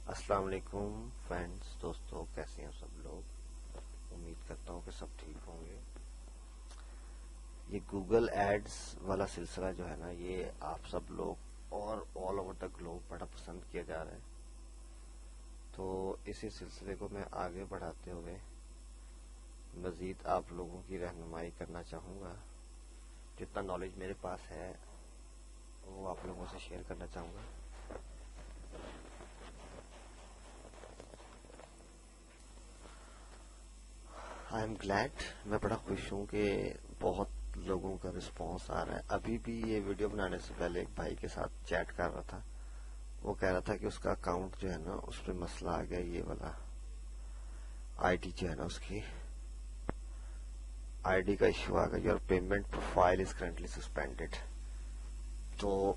السلام علیکم فرینڈس، دوستوں، کیسے ہیں سب لوگ؟ امید کرتا ہوں کہ سب ٹھیک ہوں گے۔ یہ گوگل ایڈز والا سلسلہ جو ہے نا، یہ آپ سب لوگ اور آل اوور دا گلوب بڑا پسند کیا جا رہا ہے، تو اسی سلسلے کو میں آگے بڑھاتے ہوئے مزید آپ لوگوں کی رہنمائی کرنا چاہوں گا۔ جتنا نالج میرے پاس ہے وہ آپ لوگوں سے شیئر کرنا چاہوں گا۔ آئی ایم گلیڈ، میں بڑا خوش ہوں کہ بہت لوگوں کا رسپانس آ رہا ہے۔ ابھی بھی یہ ویڈیو بنانے سے پہلے ایک بھائی کے ساتھ چیٹ کر رہا تھا، وہ کہہ رہا تھا کہ اس کا اکاؤنٹ جو ہے نا اس پہ مسئلہ آ گیا، یہ والا آئی ڈی جو ہے نا اس کی آئی ڈی کا ایشو آ گیا، your payment profile is currently suspended. تو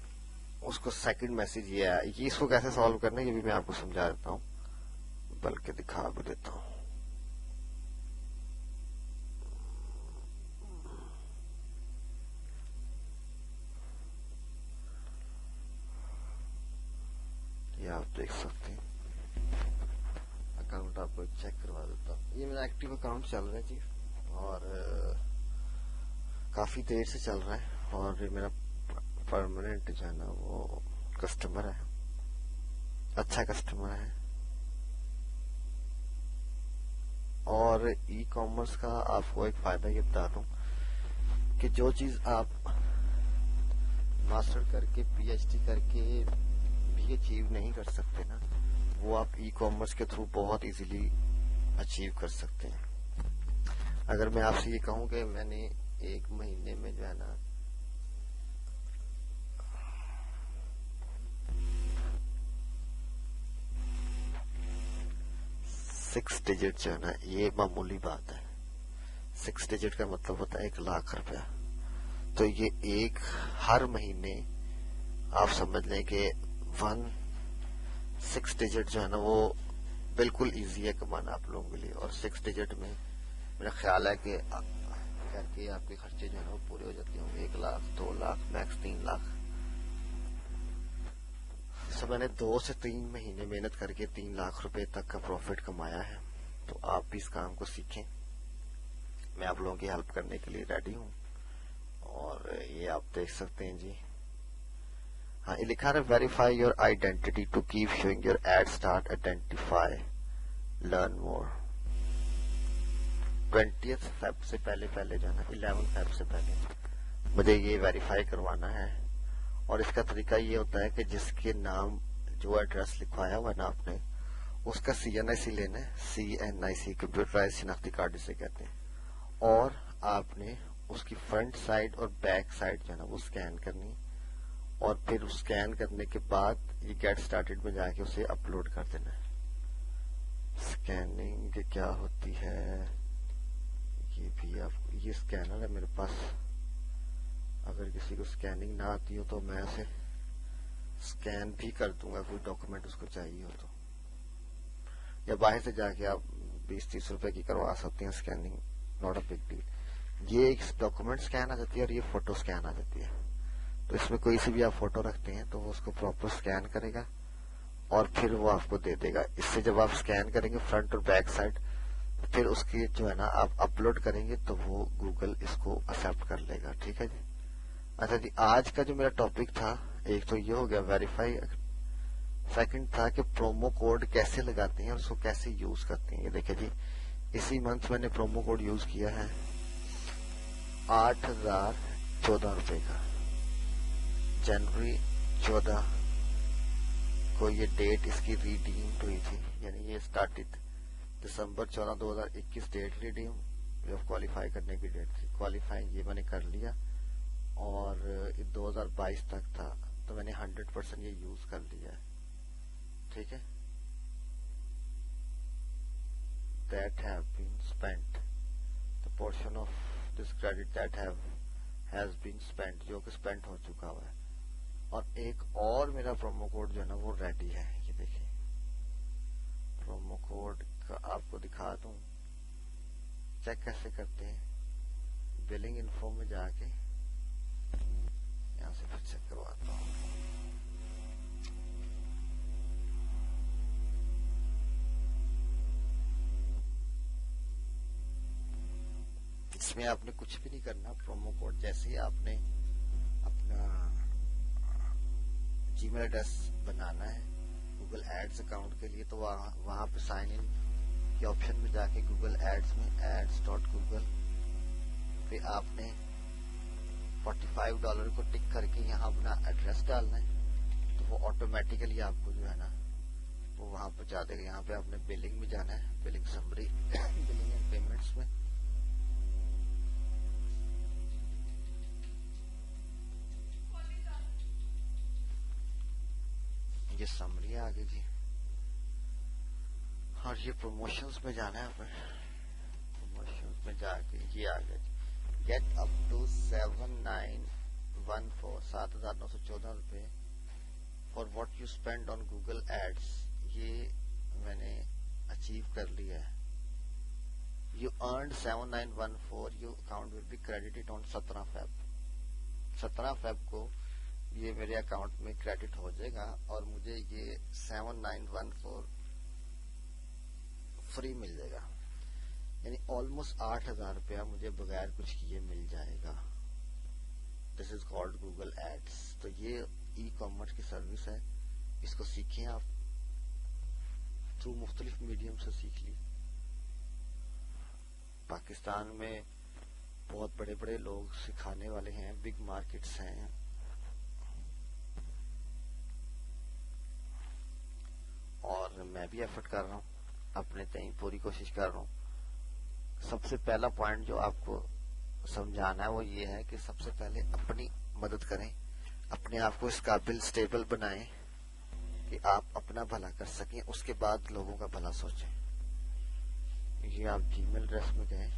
اس کو سیکنڈ میسج یہ آیا، یہ اس کو کیسے سالو کرنا ہے یہ بھی میں آپ کو سمجھا دیتا ہوں، بلکہ دکھا بھی دیتا ہوں۔ یہ آپ دیکھ سکتے ہیں، اکاؤنٹ آپ کو چیک کروا دیتا ہوں۔ یہ میرا ایکٹیو اکاؤنٹ چل رہا ہے جی، اور کافی دیر سے چل رہا ہے، اور یہ میرا پرماننٹ جو ہے نا وہ کسٹمر ہے، اچھا کسٹمر ہے۔ اور ای کامرس کا آپ کو ایک فائدہ یہ بتا دوں کہ جو چیز آپ ماسٹر کر کے پی ایچ ڈی کر کے بھی اچیو نہیں کر سکتے نا، وہ آپ ای کامرس کے تھرو بہت ایزیلی اچیو کر سکتے ہیں۔ اگر میں آپ سے یہ کہوں کہ میں نے ایک مہینے میں جو ہے نا 6 ڈیجٹ جو ہے نا، یہ معمولی بات ہے۔ 6 ڈیجٹ کا مطلب ہوتا ہے 1,00,000 روپیہ، تو یہ ایک ہر مہینے آپ سمجھ لیں کہ 6 ڈیجٹ جو ہے نا وہ بالکل ایزی ہے کمانا آپ لوگوں کے لیے۔ اور 6 ڈیجٹ میں میرا خیال ہے کہ کر کے آپ کے خرچے جو ہے نا وہ پورے ہو جاتے ہوں گے، 1,00,000 2,00,000 میکس 3,00,000۔ سو میں نے 2 سے 3 مہینے محنت کر کے 3,00,000 روپے تک کا پروفٹ کمایا ہے، تو آپ بھی اس کام کو سیکھیں۔ میں آپ لوگوں کی ہیلپ کرنے کے لیے ریڈی ہوں، اور یہ آپ دیکھ سکتے ہیں جی، ہاں یہ لکھا ہے verify your identity to keep showing your ad start identify learn more. 20 Feb سے پہلے جو ہے نا 11 فیب سے پہلے مجھے یہ ویریفائی کروانا ہے، اور اس کا طریقہ یہ ہوتا ہے کہ جس کے نام جو ایڈریس لکھوایا ہوا ہے نا آپ نے، اس کا CNIC لینا ہے، CNIC کمپیوٹرائز شناختی کارڈ جسے کہتے ہیں، اور آپ نے اس کی فرنٹ سائڈ اور بیک سائڈ جو ہے نا وہ اسکین کرنی ہے، اور پھر اسکین کرنے کے بعد یہ گیٹ اسٹارٹیڈ میں جا کے اسے اپلوڈ کر دینا ہے۔ اسکیننگ کیا ہوتی ہے یہ بھی آپ کو، یہ اسکینر ہے میرے پاس، اگر کسی کو اسکیننگ نہ آتی ہو تو میں اسے اسکین بھی کر دوں گا، کوئی ڈاکومنٹ اس کو چاہیے ہو تو، یا باہر سے جا کے آپ 20-30 روپے کی کروا سکتے ہیں scanning, not a big deal. یہ ایک ڈاکومنٹ اسکین آ جاتی ہے، اور یہ فوٹو اسکین آ جاتی ہے، تو اس میں کوئی سی بھی آپ فوٹو رکھتے ہیں تو وہ اس کو پراپر اسکین کرے گا، اور پھر وہ آپ کو دے دے گا۔ اس سے جب آپ اسکین کریں گے فرنٹ اور بیک سائڈ، پھر اس کی جو ہے نا آپ اپلوڈ کریں گے تو وہ گوگل اس کو ایکسپٹ کر لے گا، ٹھیک ہے جی۔ اچھا جی، آج کا جو میرا ٹاپک تھا، ایک تو یہ ہو گیا ویریفائی، سیکنڈ تھا کہ پرومو کوڈ کیسے لگاتے ہیں اور اس کو کیسے یوز کرتے ہیں۔ یہ دیکھیں جی، اسی منتھ میں نے پرومو کوڈ یوز کیا ہے 8,014 روپے کا، جنوری 14 کو یہ ڈیٹ اس کی ریڈیمڈ ہوئی تھی، یعنی یہ اسٹارٹڈ دسمبر 14 2021 ڈیٹ ریڈیم کوالیفائی کرنے کی ڈیٹ تھی۔ کوالیفائنگ یہ میں نے کر لیا، اور 2022 تک تھا، تو میں نے 100% یہ یوز کر لیا ہے، ٹھیک ہے۔ That have been spent, the portion of this credit that has been spent، جو کہ spent ہو چکا ہوا ہے۔ اور ایک اور میرا پرومو کوڈ جو ہے نا وہ ریڈی ہے، یہ دیکھیں پرومو کوڈ کا آپ کو دکھا دوں، چیک کیسے کرتے ہیں، بلنگ انفو میں جا کے یہاں سے پھر چیک کرواتا ہوں۔ اس میں آپ نے کچھ بھی نہیں کرنا. پرومو کوڈ جیسے ہی آپ نے اپنا جی میل ایڈریس بنانا ہے گوگل ایڈز اکاؤنٹ کے لیے, تو وہاں پہ سائن ان کے آپشن میں جا کے گوگل ایڈز میں ads.google پہ آپ نے $45 کو ٹک کر کے یہاں اپنا ایڈریس ڈالنا ہے, تو وہ آٹومیٹیکلی آپ کو جو ہے نا وہ وہاں پہ جا دے گا. یہاں پہ آپ نے بلنگ میں جانا ہے, billing summary, billing and payments میں. یہ سمری آگے جی, اور یہ پروموشنز میں جانا ہے آپ نے. پروموشنز میں جا کے یہ آگے جی, گیٹ اپ ٹو 7,914 روپے for what you spend on Google ads. یہ میں نے اچیو کر لیا ہے. You earned 7,914, you account will be credited on 17 Feb کو یہ میرے اکاؤنٹ میں کریڈٹ ہو جائے گا, اور مجھے یہ 7,914 فری مل جائے گا. یعنی آلموسٹ 8,000 روپیہ مجھے بغیر کچھ کیے مل جائے گا. دس از کالڈ گوگل ایڈس. تو یہ ای کامرس کی سروس ہے, اس کو سیکھیں آپ, تھرو مختلف میڈیم سے سیکھ لی. پاکستان میں بہت بڑے بڑے لوگ سکھانے والے ہیں, بگ مارکیٹس ہیں. اور میں بھی ایفرٹ کر رہا ہوں, اپنے تئیں پوری کوشش کر رہا ہوں. سب سے پہلا پوائنٹ جو آپ کو سمجھانا ہے وہ یہ ہے کہ سب سے پہلے اپنی مدد کریں, اپنے آپ کو اس قابل سٹیبل بنائیں کہ آپ اپنا بھلا کر سکیں, اس کے بعد لوگوں کا بھلا سوچیں. یہ آپ جی میل ایڈریس میں گئے,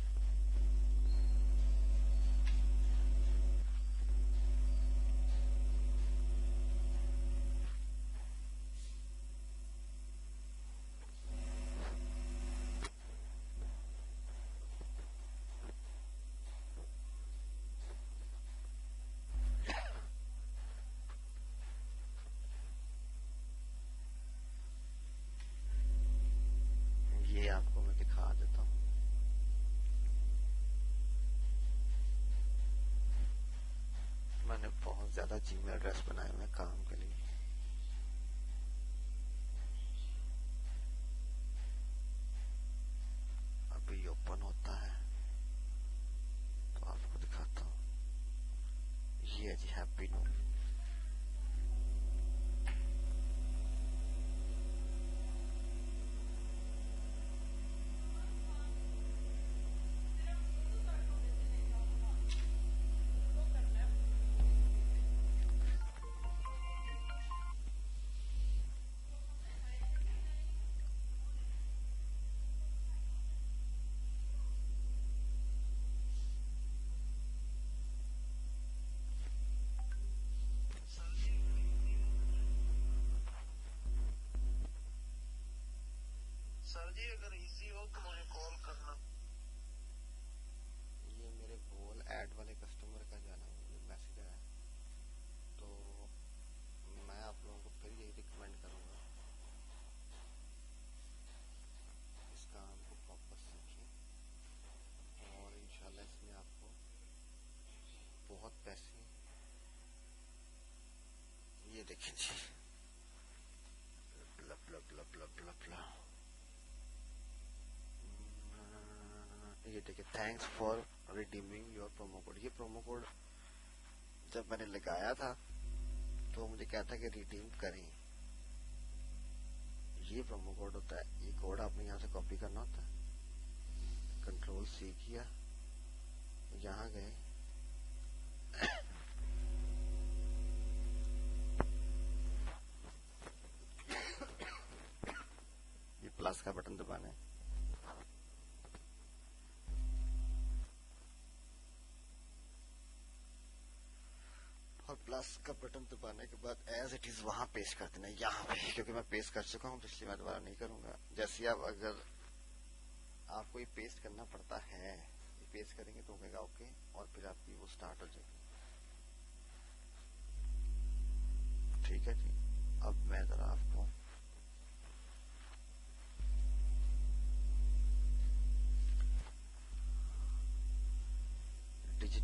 یہ آپ کو میں دکھا دیتا ہوں. میں نے بہت زیادہ جی میل ایڈریس بنائے ہوئے کام کے لیے. ابھی اوپن ہوتا ہے تو آپ کو دکھاتا ہوں. یہ جی ہیپی نو. سر جی اگر ایزی ہو تو مجھے کال کرنا. یہ میرے گول ایڈ والے کسٹمر کا جو ہے نا مجھے میسج آیا, تو میں آپ لوگوں کو پھر یہی ریکمینڈ کروں گا اس کام کو پراپر سیکھیں, اور انشاءاللہ اس میں آپ کو بہت پیسے. یہ دیکھیں جی, بلا بلا بلا بلا بلا بلا, یہ دیکھیں thanks for redeeming your promo code. یہ پرومو کوڈ جب میں نے لگایا تھا تو مجھے کہتا ہے کہ ریڈیم کریں. یہ پرومو کوڈ ہوتا ہے, یہ کوڈ آپ نے یہاں سے کاپی کرنا ہوتا ہے. کنٹرول سی کیا, یہاں گئے, یہ پلس کا بٹن دبانا ہے, اور پلس کا بٹن دبانے کے بعد ایز اٹ از وہاں پیسٹ کر دینا یہاں پہ, کیونکہ میں پیسٹ کر چکا ہوں تو اس لیے میں دوبارہ نہیں کروں گا. جیسے آپ اگر آپ کو یہ پیسٹ کرنا پڑتا ہے, یہ پیسٹ کریں گے تو ہوگا اوکے, اور پھر آپ کی وہ سٹارٹ ہو جائے گی. ٹھیک ہے جی. اب میں ذرا آپ کو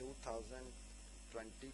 2020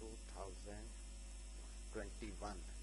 2021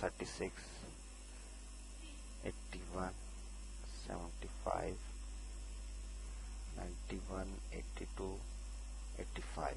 36, 81, 75, 91, 82, 85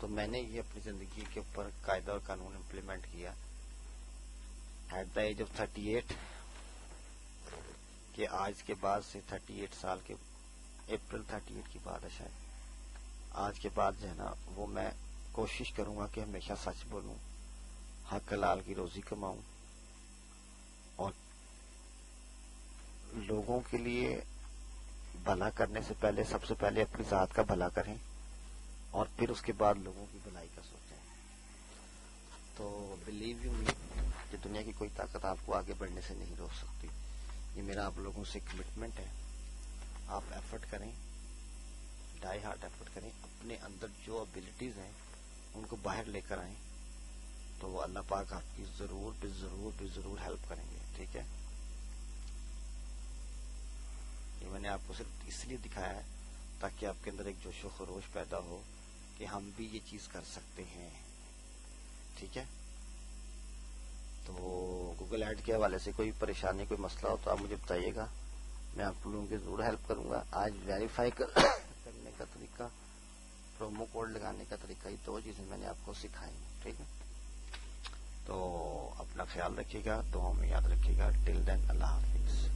تو میں نے یہ اپنی زندگی کے اوپر قاعدہ اور قانون امپلیمنٹ کیا ایٹ دا ایج آف 38 کہ آج کے بعد سے 38 سال کے اپریل 38 کی بات ہے شاید، آج کے بعد جو ہے نا وہ میں کوشش کروں گا کہ ہمیشہ سچ بولوں، حق حلال کی روزی کماؤں، اور لوگوں کے لیے بھلا کرنے سے پہلے سب سے پہلے اپنی ذات کا بھلا کریں اور پھر اس کے بعد لوگوں کی بھلائی کا سوچیں. تو بلیو یو می کہ دنیا کی کوئی طاقت آپ کو آگے بڑھنے سے نہیں روک سکتی. یہ میرا آپ لوگوں سے کمٹمنٹ ہے. آپ ایفرٹ کریں، ڈائی ہارٹ ایفرٹ کریں، اپنے اندر جو ابیلٹیز ہیں ان کو باہر لے کر آئیں، تو وہ اللہ پاک آپ کی ضرور ہیلپ کریں گے. ٹھیک ہے، یہ میں نے آپ کو صرف اس لیے دکھایا ہے تاکہ آپ کے اندر ایک جوش و خروش پیدا ہو کہ ہم بھی یہ چیز کر سکتے ہیں. ٹھیک ہے، تو گوگل ایڈ کے حوالے سے کوئی پریشانی، کوئی مسئلہ ہو تو آپ مجھے بتائیے گا، میں آپ لوگوں کی ضرور ہیلپ کروں گا. آج ویریفائی کرنے کا طریقہ، پرومو کوڈ لگانے کا طریقہ، یہ دو چیزیں میں نے آپ کو سکھائی ہیں. ٹھیک ہے، تو اپنا خیال رکھیے گا، دعاؤں میں یاد رکھیے گا. ٹل دین اللہ حافظ.